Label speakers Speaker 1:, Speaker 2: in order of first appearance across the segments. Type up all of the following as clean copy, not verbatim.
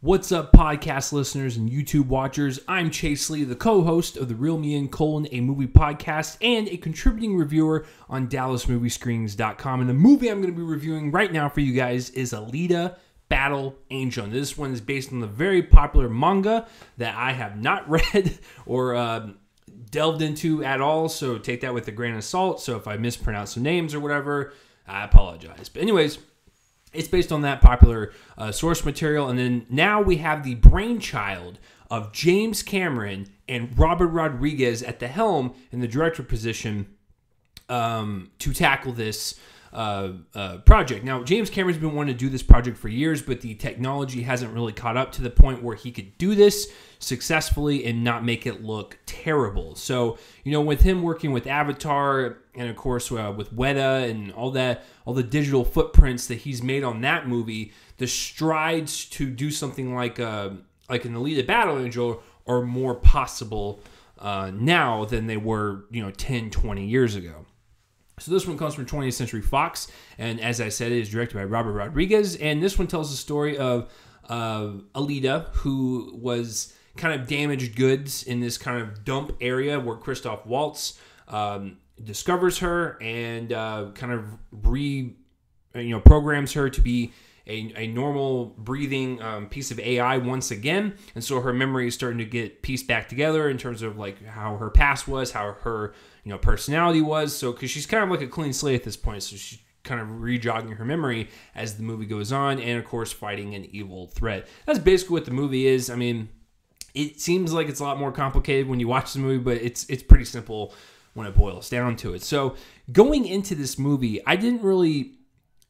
Speaker 1: What's up, podcast listeners and YouTube watchers? I'm Chase Lee, the co-host of the Real Me and a movie podcast and a contributing reviewer on DallasMovieScreenings.com. And the movie I'm going to be reviewing right now for you guys is Alita: Battle Angel. And this one is based on the very popular manga that I have not read or delved into at all, so take that with a grain of salt. So if I mispronounce some names or whatever, I apologize. But anyways, it's based on that popular source material. And then now we have the brainchild of James Cameron and Robert Rodriguez at the helm in the director position to tackle this project. Now, James Cameron's been wanting to do this project for years, but the technology hasn't really caught up to the point where he could do this successfully and not make it look terrible. So, you know, with him working with Avatar and, of course, with Weta and all that, all the digital footprints that he's made on that movie, the strides to do something like an Alita: Battle Angel are more possible now than they were, 10, 20 years ago. So this one comes from 20th Century Fox, and as I said, it is directed by Robert Rodriguez, and this one tells the story of Alita, who was kind of damaged goods in this kind of dump area where Christoph Waltz discovers her and kind of programs her to be a normal breathing piece of AI once again. And so her memory is starting to get pieced back together in terms of like how her past was, how her personality was. So because she's kind of like a clean slate at this point, so she's kind of rejogging her memory as the movie goes on, and of course fighting an evil threat. That's basically what the movie is. I mean, it seems like it's a lot more complicated when you watch the movie, but it's pretty simple when it boils down to it. So going into this movie, I didn't really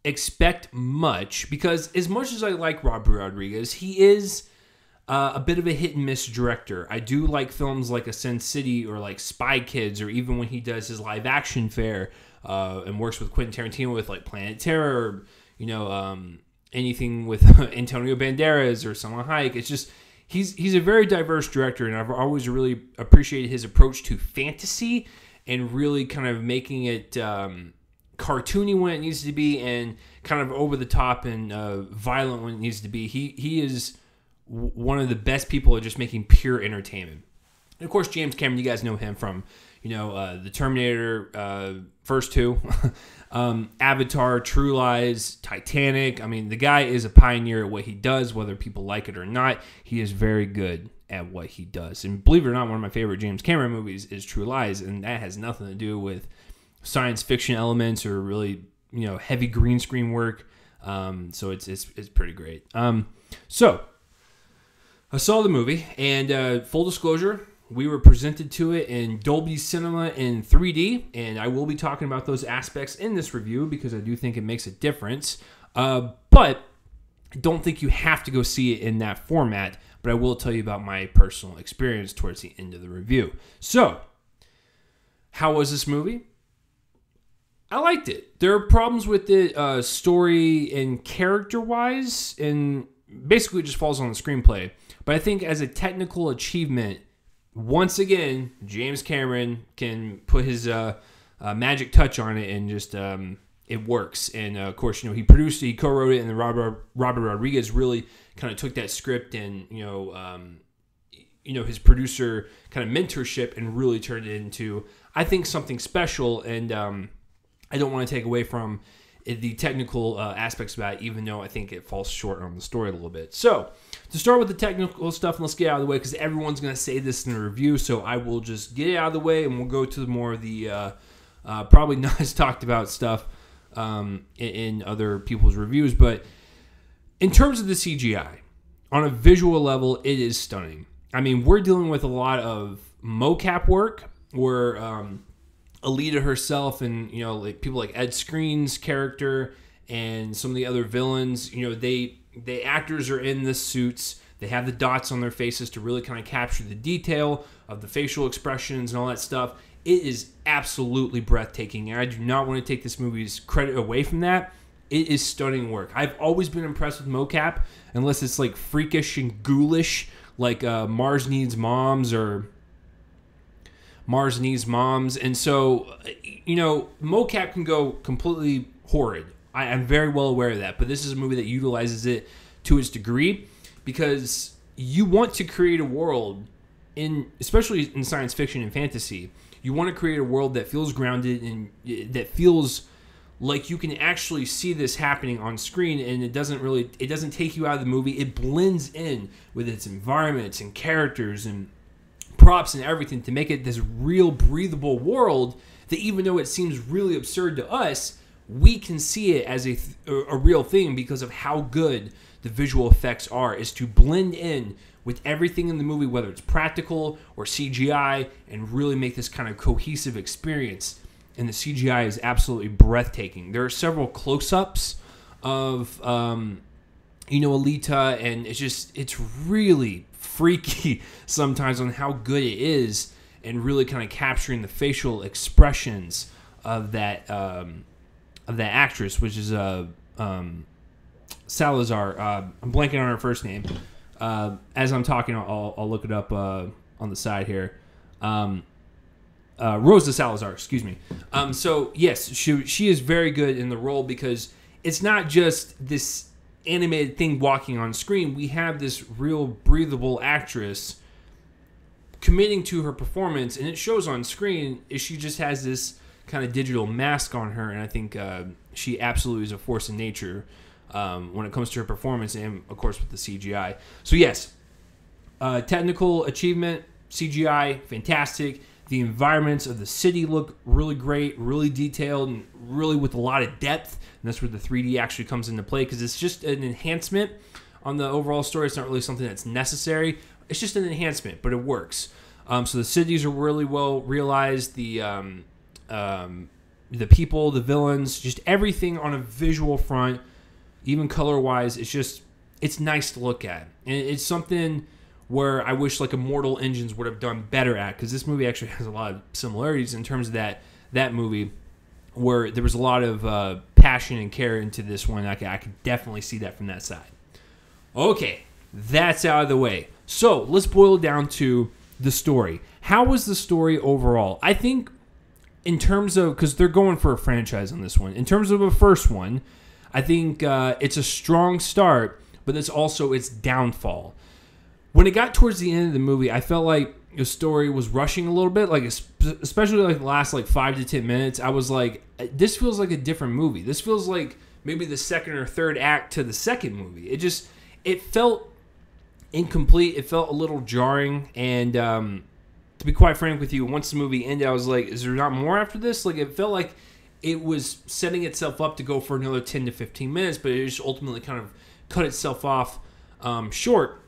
Speaker 1: expect much, because as much as I like Robert Rodriguez, he is a bit of a hit and miss director. I do like films like A Sin City or like Spy Kids, or even when he does his live action fare and works with Quentin Tarantino with like Planet Terror, or anything with Antonio Banderas or Salma Hayek. It's just he's a very diverse director, and I've always really appreciated his approach to fantasy and really kind of making it cartoony when it needs to be, and kind of over the top and violent when it needs to be. He is one of the best people at just making pure entertainment. And of course, James Cameron, you guys know him from the Terminator first two, Avatar, True Lies, Titanic. I mean, the guy is a pioneer at what he does, whether people like it or not. He is very good at what he does. And believe it or not, one of my favorite James Cameron movies is True Lies, and that has nothing to do with science fiction elements or really heavy green screen work. So it's pretty great. So I saw the movie, and full disclosure, we were presented to it in Dolby Cinema in 3D, and I will be talking about those aspects in this review because I do think it makes a difference. But I don't think you have to go see it in that format, but I will tell you about my personal experience towards the end of the review. So, how was this movie? I liked it. There are problems with it story and character-wise, and basically it just falls on the screenplay. But I think as a technical achievement, once again, James Cameron can put his magic touch on it, and just it works. And of course, he produced it, he co-wrote it, and then Robert Rodriguez really kind of took that script and his producer kind of mentorship and really turned it into, I think, something special. And I don't want to take away from the technical aspects about it, even though I think it falls short on the story a little bit. So, to start with the technical stuff, let's get out of the way, because everyone's going to say this in the review, so I will just get it out of the way, and we'll go to more of the probably not as talked about stuff in other people's reviews. But in terms of the CGI, on a visual level, it is stunning. I mean, we're dealing with a lot of mocap work, where Alita herself and like people like Ed Skrein's character and some of the other villains, the actors are in the suits. They have the dots on their faces to really kind of capture the detail of the facial expressions and all that stuff. It is absolutely breathtaking, and I do not want to take this movie's credit away from that. It is stunning work. I've always been impressed with mocap, unless it's like freakish and ghoulish, like Mars Needs Moms or Mars Needs Moms. And so, mocap can go completely horrid. I'm very well aware of that, but this is a movie that utilizes it to its degree, because you want to create a world especially in science fiction and fantasy. You want to create a world that feels grounded and that feels like you can actually see this happening on screen, and it doesn't take you out of the movie. It blends in with its environments and characters and props and everything to make it this real breathable world that, even though it seems really absurd to us, we can see it as a real thing because of how good the visual effects are, is to blend in with everything in the movie, whether it's practical or CGI, and really make this kind of cohesive experience. And the CGI is absolutely breathtaking. There are several close-ups of, Alita, and it's really freaky sometimes on how good it is, and really kind of capturing the facial expressions of that actress, which is Salazar. I'm blanking on her first name. As I'm talking, I'll look it up on the side here. Rosa Salazar, excuse me. So yes, she is very good in the role, because it's not just this animated thing walking on screen. We have this real breathable actress committing to her performance, and it shows on screen. She just has this kind of digital mask on her, and I think she absolutely is a force in nature when it comes to her performance, and of course with the CGI. So yes, technical achievement, CGI, fantastic. The environments of the city look really great, really detailed, and really with a lot of depth. And that's where the 3D actually comes into play, because it's just an enhancement on the overall story. It's not really something that's necessary. It's just an enhancement, but it works. So the cities are really well realized. The people, the villains, just everything on a visual front, even color-wise, it's nice to look at. And it's something where I wish like Immortal Engines would have done better at, because this movie actually has a lot of similarities in terms of that movie, where there was a lot of passion and care into this one. I could definitely see that from that side. Okay, that's out of the way. So let's boil it down to the story. How was the story overall? I think in terms of, because they're going for a franchise on this one, in terms of a first one, I think it's a strong start, but it's also its downfall. When it got towards the end of the movie, I felt like the story was rushing a little bit, like especially like the last 5 to 10 minutes. I was like, this feels like a different movie. This feels like maybe the second or third act to the second movie. It felt incomplete. It felt a little jarring. And to be quite frank with you, once the movie ended, I was like, is there not more after this? Like, it felt like it was setting itself up to go for another 10 to 15 minutes, but it just ultimately kind of cut itself off short.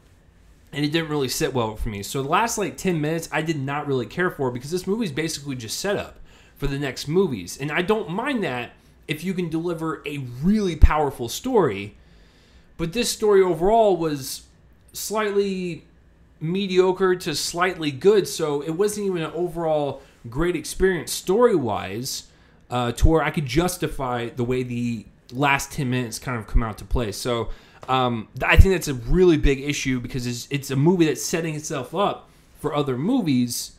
Speaker 1: And it didn't really sit well for me. So the last 10 minutes, I did not really care for, because this movie is basically just set up for the next movies. And I don't mind that if you can deliver a really powerful story. But this story overall was slightly mediocre to slightly good. So it wasn't even an overall great experience story-wise to where I could justify the way the last 10 minutes kind of come out to play. So I think that's a really big issue, because it's a movie that's setting itself up for other movies,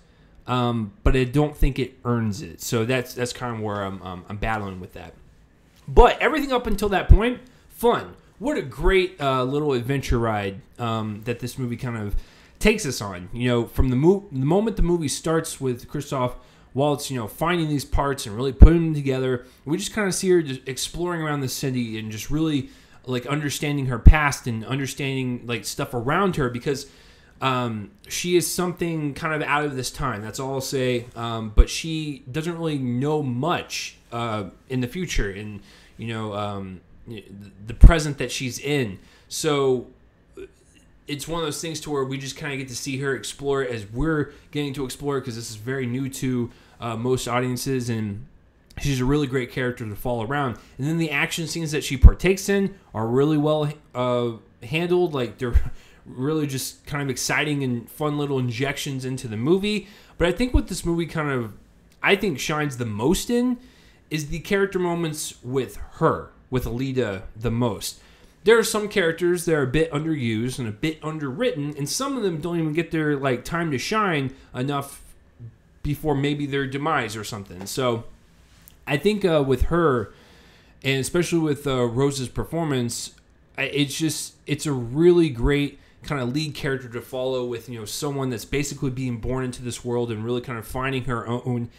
Speaker 1: but I don't think it earns it. So that's kind of where I'm battling with that. But everything up until that point, fun. What a great little adventure ride that this movie kind of takes us on. From the moment the movie starts with Christoph Waltz, finding these parts and really putting them together, we just kind of see her just exploring around the city and just really understanding her past and understanding stuff around her, because she is something kind of out of this time. That's all I'll say. But she doesn't really know much in the future, and the present that she's in. So it's one of those things to where we just kind of get to see her explore it as we're getting to explore, because this is very new to most audiences, and she's a really great character to follow around. And then the action scenes that she partakes in are really well handled. They're really just kind of exciting and fun little injections into the movie. But I think what this movie shines the most in is the character moments with her, with Alita the most. There are some characters that are a bit underused and a bit underwritten, and some of them don't even get their time to shine enough before maybe their demise or something. So I think with her, and especially with Rose's performance, it's a really great kind of lead character to follow with, someone that's basically being born into this world and really kind of finding her own,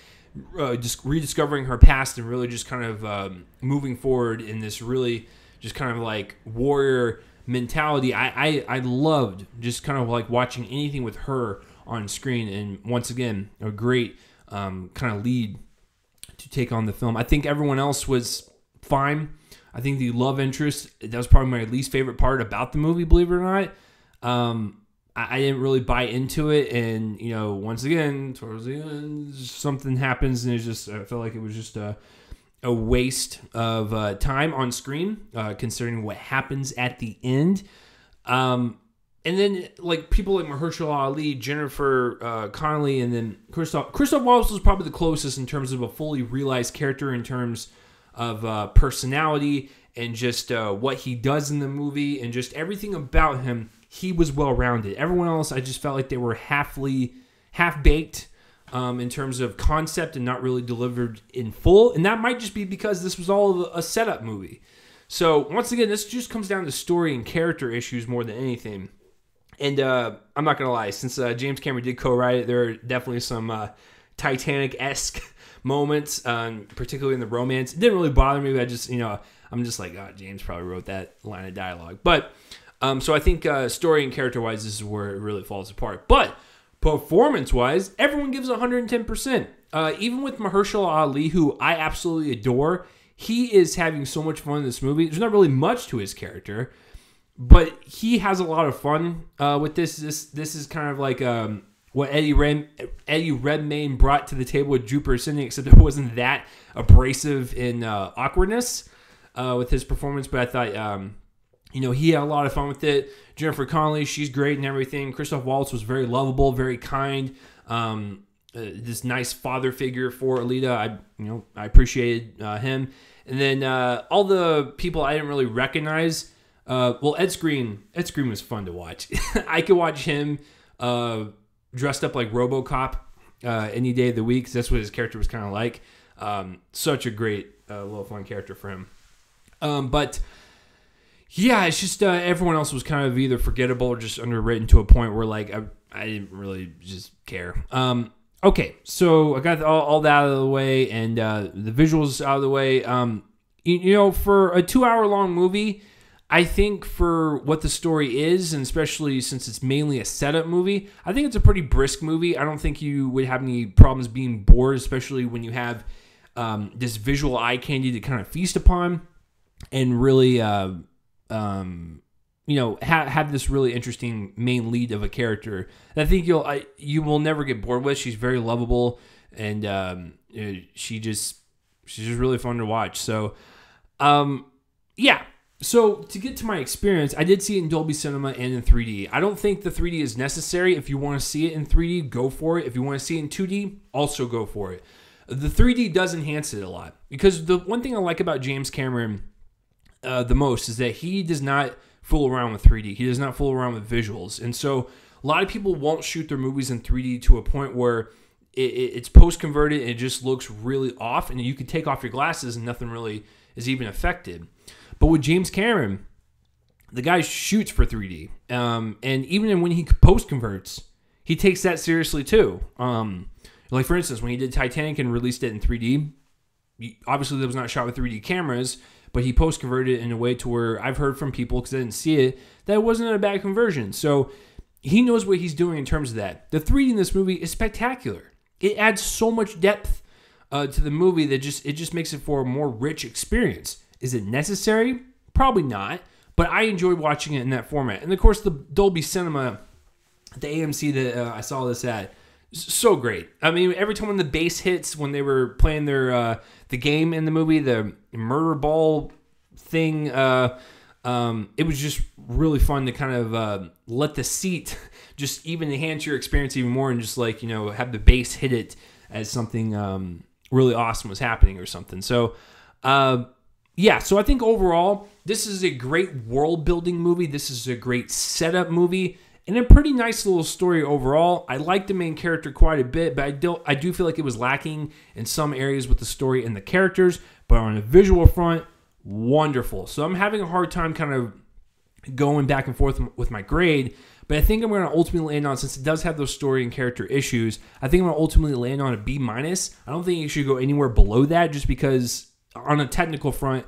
Speaker 1: just rediscovering her past and really just kind of moving forward in this really just kind of like warrior mentality. I loved just kind of like watching anything with her on screen, and once again, a great kind of lead to take on the film. I think everyone else was fine. I think the love interest, that was probably my least favorite part about the movie, believe it or not. I didn't really buy into it, and once again, towards the end, something happens, and I felt like it was just a waste of time on screen, considering what happens at the end. And then like people like Mahershala Ali, Jennifer Connelly, and then Christoph Waltz was probably the closest in terms of a fully realized character in terms of personality and just what he does in the movie and just everything about him. He was well-rounded. Everyone else, I just felt like they were half-baked in terms of concept and not really delivered in full. And that might just be because this was all a setup movie. So once again, this just comes down to story and character issues more than anything. And I'm not going to lie, since James Cameron did co-write it, there are definitely some Titanic-esque moments, particularly in the romance. It didn't really bother me, but I just, I'm just like, oh, James probably wrote that line of dialogue. But, so I think story and character-wise, this is where it really falls apart. But performance-wise, everyone gives 110%. Even with Mahershala Ali, who I absolutely adore, he is having so much fun in this movie. There's not really much to his character, but he has a lot of fun with this. This is kind of like what Eddie Redmayne brought to the table with Jupiter Ascending, except it wasn't that abrasive in awkwardness with his performance. But I thought, he had a lot of fun with it. Jennifer Connelly, she's great and everything. Christoph Waltz was very lovable, very kind. This nice father figure for Alita. I appreciated him. And then all the people I didn't really recognize. Ed Skrein was fun to watch. I could watch him dressed up like RoboCop any day of the week, 'cause that's what his character was kind of like. Such a great little fun character for him. But yeah, it's just everyone else was kind of either forgettable or just underwritten to a point where like I didn't really just care. Okay, so I got all that out of the way and the visuals out of the way. For a 2-hour long movie, I think for what the story is, and especially since it's mainly a setup movie, I think it's a pretty brisk movie. I don't think you would have any problems being bored, especially when you have this visual eye candy to kind of feast upon and really, have this really interesting main lead of a character that I think you will never get bored with. She's very lovable, and she's just really fun to watch. So, yeah. So, to get to my experience, I did see it in Dolby Cinema and in 3D. I don't think the 3D is necessary. If you want to see it in 3D, go for it. If you want to see it in 2D, also go for it. The 3D does enhance it a lot. Because the one thing I like about James Cameron the most is that he does not fool around with 3D. He does not fool around with visuals. And so, a lot of people won't shoot their movies in 3D to a point where it's post-converted and it just looks really off. And you can take off your glasses and nothing really is even affected. But with James Cameron, the guy shoots for 3D. And even when he post-converts, he takes that seriously too. Like, for instance, when he did Titanic and released it in 3D, obviously that was not shot with 3D cameras, but he post-converted it in a way to where I've heard from people, because I didn't see it, that it wasn't a bad conversion. So he knows what he's doing in terms of that. The 3D in this movie is spectacular. It adds so much depth to the movie that it just makes it for a more rich experience. Is it necessary? Probably not, but I enjoyed watching it in that format. And of course, the Dolby Cinema, the AMC that I saw this at, so great. I mean, every time when the bass hits, when they were playing the game in the movie, the murder ball thing, it was just really fun to kind of let the seat just even enhance your experience even more, and just like have the bass hit it as something really awesome was happening or something. So. Yeah, so I think overall, this is a great world-building movie. This is a great setup movie, and a pretty nice little story overall. I like the main character quite a bit, but I do feel like it was lacking in some areas with the story and the characters. But on a visual front, wonderful. So I'm having a hard time kind of going back and forth with my grade, but I think I'm going to ultimately land on, since it does have those story and character issues, I think I'm going to ultimately land on a B-. I don't think it should go anywhere below that, just because on a technical front,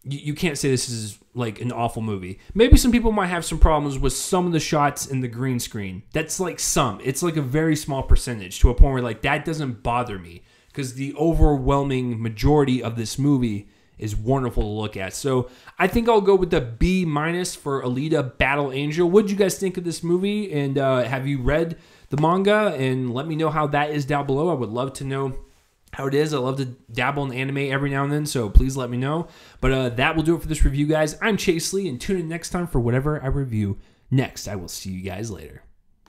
Speaker 1: you can't say this is like an awful movie. Maybe some people might have some problems with some of the shots in the green screen. That's like some. It's like a very small percentage, to a point where like that doesn't bother me, because the overwhelming majority of this movie is wonderful to look at. So I think I'll go with the B- for Alita Battle Angel. What did you guys think of this movie? And have you read the manga? And let me know how that is down below. I would love to know how it is. I love to dabble in anime every now and then, so please let me know. But that will do it for this review, guys. I'm Chase Lee, and tune in next time for whatever I review next. I will see you guys later.